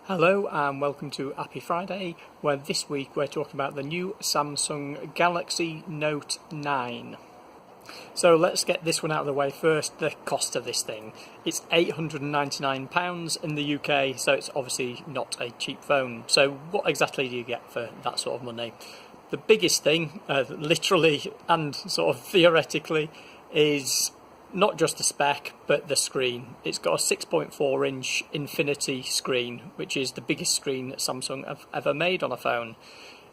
Hello and welcome to Appy Friday, where this week we're talking about the new Samsung Galaxy Note 9. So let's get this one out of the way first, the cost of this thing. It's £899 in the UK, so it's obviously not a cheap phone. So what exactly do you get for that sort of money? The biggest thing, literally and sort of theoretically, is not just the spec, but the screen. It's got a 6.4 inch infinity screen, which is the biggest screen that Samsung have ever made on a phone.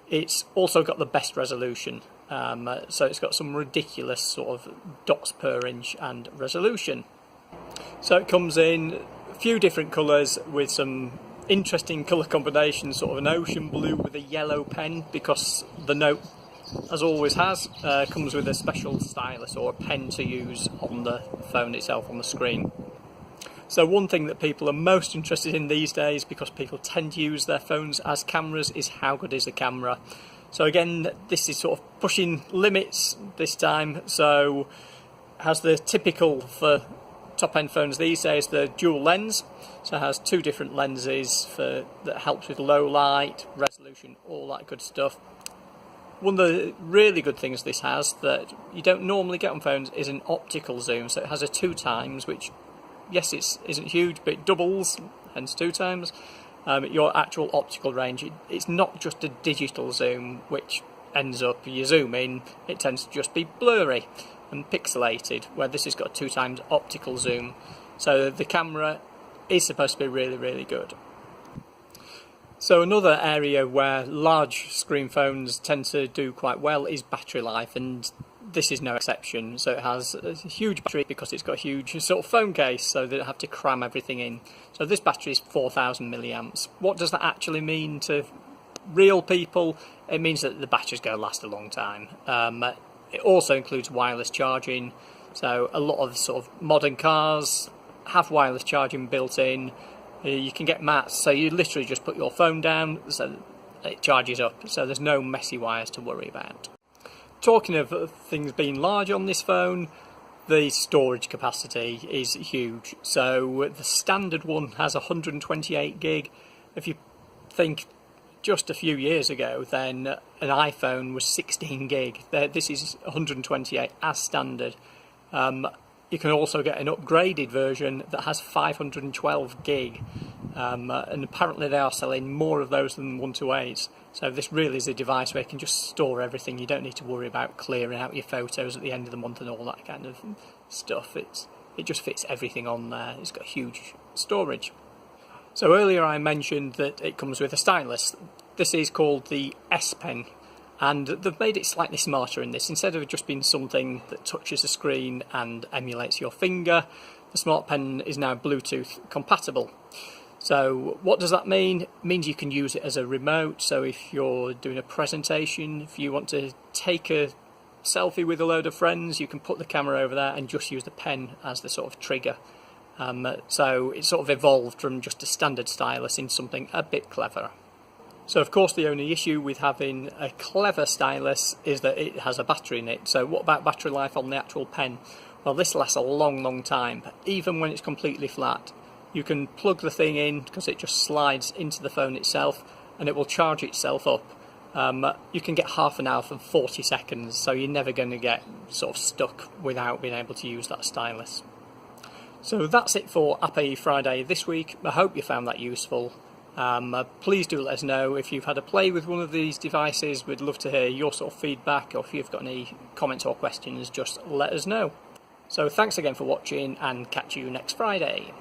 It's also got the best resolution, so it's got some ridiculous sort of dots per inch and resolution. So it comes in a few different colours with some interesting colour combinations, sort of an ocean blue with a yellow pen, because the Note, as always has, comes with a special stylus or a pen to use on the phone itself, on the screen. So one thing that people are most interested in these days, because people tend to use their phones as cameras, is how good is the camera. So again, this is sort of pushing limits this time. So it has the typical for top-end phones these days, the dual lens. So it has two different lenses that helps with low light, resolution, all that good stuff. One of the really good things this has that you don't normally get on phones is an optical zoom. So it has a 2x, which, yes, it isn't huge, but it doubles, hence 2x, your actual optical range. It's not just a digital zoom, which ends up, you zoom in, it tends to just be blurry and pixelated, where this has got a 2x optical zoom. So the camera is supposed to be really, really good. So another area where large screen phones tend to do quite well is battery life, and this is no exception. So it has a huge battery because it's got a huge sort of phone case, so they don't have to cram everything in. So this battery is 4,000 milliamps. What does that actually mean to real people? It means that the battery's going to last a long time. It also includes wireless charging. So a lot of sort of modern cars have wireless charging built in. You can get mats, so you literally just put your phone down, so it charges up, so there's no messy wires to worry about. Talking of things being large on this phone, the storage capacity is huge. So the standard one has 128 gig. If you think just a few years ago, then an iPhone was 16 gig. This is 128 as standard. You can also get an upgraded version that has 512 gig, and apparently they are selling more of those than 128s. So this really is a device where you can just store everything. You don't need to worry about clearing out your photos at the end of the month and all that kind of stuff. It just fits everything on there. It's got huge storage. So earlier I mentioned that it comes with a stylus. This is called the S Pen. And they've made it slightly smarter in this. Instead of just being something that touches the screen and emulates your finger, the Smart Pen is now Bluetooth compatible. So what does that mean? It means you can use it as a remote. So if you're doing a presentation, if you want to take a selfie with a load of friends, you can put the camera over there and just use the pen as the sort of trigger. So it's sort of evolved from just a standard stylus into something a bit clever. So of course the only issue with having a clever stylus is that it has a battery in it. So what about battery life on the actual pen? Well, this lasts a long time, even when it's completely flat. You can plug the thing in because it just slides into the phone itself and it will charge itself up. You can get half an hour for 40 seconds, so you're never going to get sort of stuck without being able to use that stylus. So that's it for Appy Friday this week. I hope you found that useful. Please do let us know if you've had a play with one of these devices. We'd love to hear your sort of feedback, or if you've got any comments or questions, just let us know. So thanks again for watching, and catch you next Friday.